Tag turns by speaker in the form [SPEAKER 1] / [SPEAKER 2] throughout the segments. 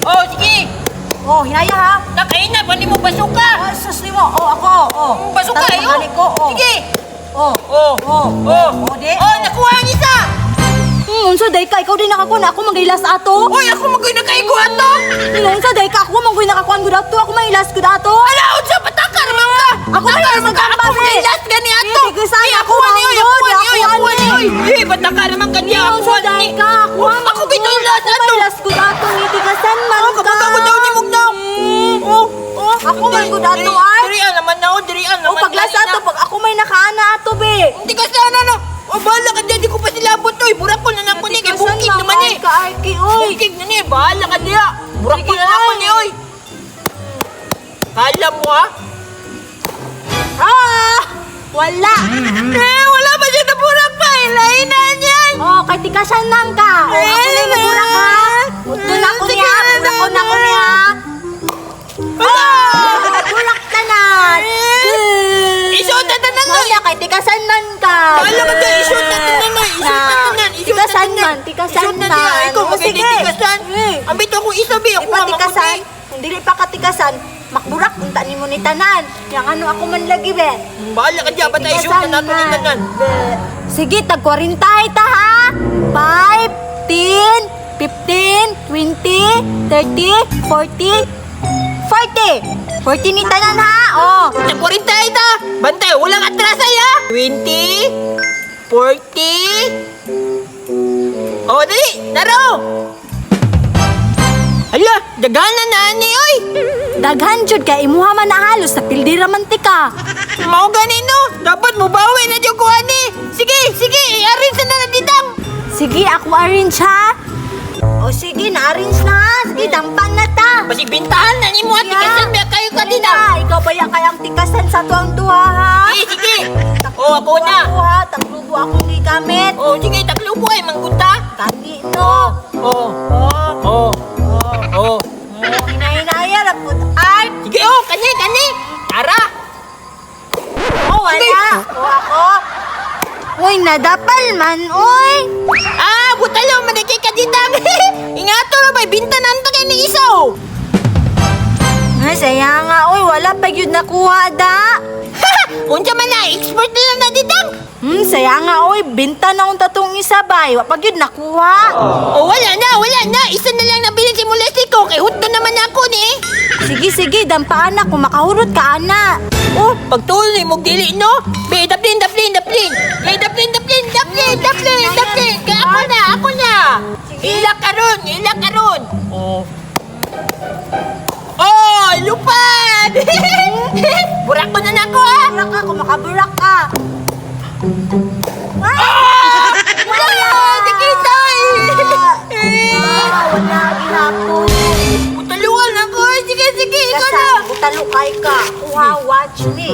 [SPEAKER 1] Oh, sige.
[SPEAKER 2] Oh, hinaya ha.
[SPEAKER 1] Nakaina, pwede mo basuka.
[SPEAKER 2] Oh, sus mo. Oh, ako. Oh.
[SPEAKER 1] Basuka,
[SPEAKER 2] Tatlo balik ko. Oh.
[SPEAKER 1] Sige.
[SPEAKER 2] Oh.
[SPEAKER 1] Oh.
[SPEAKER 2] Oh.
[SPEAKER 1] Oh.
[SPEAKER 2] Oh, di.
[SPEAKER 1] Oh, nakuha ang isa.
[SPEAKER 2] Unsa day ka ikaw din nakakuna ako magilas ato.
[SPEAKER 1] Oy, ako magoy na kay ko ato.
[SPEAKER 2] Unsa day ka ako mangoy nakakuan gud ato. Ako magilas gud ato.
[SPEAKER 1] Ala, unsa patakar man ka?
[SPEAKER 2] Ako magilas
[SPEAKER 1] man ka. Ako nilas gani ato.
[SPEAKER 2] Tigisan
[SPEAKER 1] Ako
[SPEAKER 2] ako
[SPEAKER 1] ni oy, ako ni oy, ako ni oy.
[SPEAKER 2] ni.
[SPEAKER 1] Patakar man ka niya. Ako
[SPEAKER 2] Unsa day ka
[SPEAKER 1] Ako gitulas ato.
[SPEAKER 2] Magilas gud ato ni tigasan man ka.
[SPEAKER 1] Kapag ako daw ni Mugnaw. Oh. Oh.
[SPEAKER 2] Ako man gud ato ay.
[SPEAKER 1] Dirian naman na, dirian
[SPEAKER 2] O
[SPEAKER 1] naman.
[SPEAKER 2] paglas ato pag ako may nakaana ato be.
[SPEAKER 1] Hindi ka sana no. O bahala ka dyan, di ko pa sila abot oy. Burak ko na na ko ni, kay bukid naman eh.
[SPEAKER 2] Ka Arky oy.
[SPEAKER 1] Bukid na ni, bahala ka diya. Burak ko na na ko ni oy. Kala mo ha?
[SPEAKER 2] Ah! Wala.
[SPEAKER 1] Wala ba siya na burak pa eh? Lainan yan.
[SPEAKER 2] Oh, kay tikasan lang ka. O ako na naburak ha. Doon ako niya. Burak ko na ko niya. Oh! Burak na na.
[SPEAKER 1] Isuot na tanan oy.
[SPEAKER 2] Wala kay tikasan man ka.
[SPEAKER 1] Bahala ka dyan, isuot na tanan oy. Isuot na tanan.
[SPEAKER 2] Tikasan man, tikasan
[SPEAKER 1] Isuot na diya.
[SPEAKER 2] man.
[SPEAKER 1] Ikaw,
[SPEAKER 2] O,
[SPEAKER 1] magiging
[SPEAKER 2] sige.
[SPEAKER 1] tikasan. Ambit ako isa be. Ako
[SPEAKER 2] Di pa
[SPEAKER 1] ang
[SPEAKER 2] tikasan.
[SPEAKER 1] makuti.
[SPEAKER 2] Kung dili pa ka tikasan, makburak punta ni mo ni tanan. Yang ano ako man lagi be.
[SPEAKER 1] Bahala ka dyan, bata isuot na nato ni tanan.
[SPEAKER 2] Sige, tag 40 ta ha. 5, 10, 15, 20, 30, 40, 40 ni tanan ha. Oh.
[SPEAKER 1] Tapurin tayo ita. Bantay, walang atrasa ya. 20, 40. Oh, dali, naro. Hala, dagana na ni oy.
[SPEAKER 2] Daghan jud kay imuha man na halos sa pildi romantika.
[SPEAKER 1] Mao gani no. Dapat mo bawi na jud ko ani. Sige, sige, i-arrange na na ditang.
[SPEAKER 2] Sige, ako arrange ha. O sige, na-arrange na ha. Sige, dampan na ta.
[SPEAKER 1] Basi bintahan na nimo at tikasan biya kayo kanina.
[SPEAKER 2] Ikaw ba yung kayang tikasan sa tuwang duha ha?
[SPEAKER 1] Sige, sige. Oh, ako na.
[SPEAKER 2] Ako ha, taglubo akong gigamit.
[SPEAKER 1] Oh, sige, taklubo ay manggunta.
[SPEAKER 2] Kani no.
[SPEAKER 1] Oh,
[SPEAKER 2] Oh.
[SPEAKER 1] oh, oh.
[SPEAKER 2] Hinahinaya na po. Ay!
[SPEAKER 1] Sige, oh, kani, kani. Tara.
[SPEAKER 2] Oh, wala. O ako. Uy, nadapal man, uy.
[SPEAKER 1] Ah, butalo, maniki ka ditang. Ingato na ba'y bintanan to kay ni isaw.
[SPEAKER 2] Ay, saya nga, uy. Wala pa yun nakuha, da.
[SPEAKER 1] Unsa man na, expert na lang na ditang.
[SPEAKER 2] Saya nga, uy. Binta na akong tatong isa, bay. Wala pa yun nakuha.
[SPEAKER 1] Oh, wala na, wala na. Isa na lang nabilin si Molesti ko. Kay hutdo naman ako ni.
[SPEAKER 2] Sige, sige. Dampaan na. Kung makahurot ka, ana.
[SPEAKER 1] Oh, pagtuloy mo dili no. Be, daplin. Be, daplin. Kaya ako na. Ilak ka ron. Oh. Oh, lupad. Burak ko na nako ha.
[SPEAKER 2] Burak ka, kung makaburak ka.
[SPEAKER 1] Wala, nakita
[SPEAKER 2] Wala, gihapon.
[SPEAKER 1] Utaluan ako. Sige, ikaw na.
[SPEAKER 2] Kasan, butalukay ka. Kuha, watch me.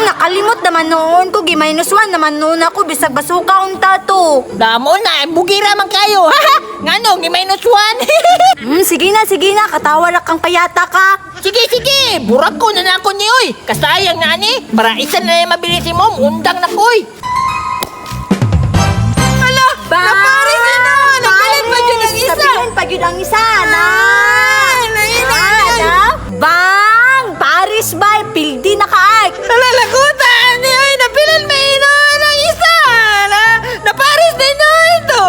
[SPEAKER 2] Nakalimot naman noon ko. -1 naman noon ako. Bisag basuka unta to.
[SPEAKER 1] Damo na, bugira man kayo. Ngano, ni -1.
[SPEAKER 2] Sige na. Katawa na kang payata ka.
[SPEAKER 1] Sige, burak ko na ako ni oy. Kasayang na ni, maraisan na yung mabilis si mom, undang na koy. Hala, naparis na na, napalit pa dyan ang isa.
[SPEAKER 2] Sabihin pa yun ang isa, na.
[SPEAKER 1] Nainan.
[SPEAKER 2] Bang! Paris bay, pildi na ka-ark.
[SPEAKER 1] Nalalagutan ni oy, napilan may inon ang isa. Naparis din na ito.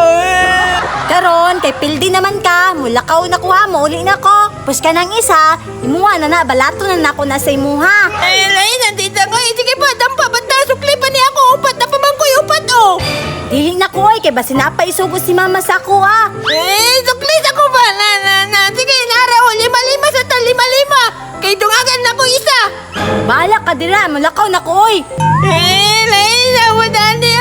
[SPEAKER 2] Karon, kay pildi naman ka, mula ka nakuha mo, uli na ko. Pus ka ng isa, imuha na balato na ako na sa imuha.
[SPEAKER 1] Ay, lainan, tita ko. Sige pa, dampa, ba't sukli pa niya ako? Upat na pa man ko'y upat, oh.
[SPEAKER 2] Dili na ko kay basi napa isugos si mama sa ako ah.
[SPEAKER 1] Sukli ako ba? Sige, naraw, 5-5 sa 5-5. Kay dungagan na ko isa.
[SPEAKER 2] Bahala ka dira, mulakaw na ko oy.
[SPEAKER 1] Lain, mo dati,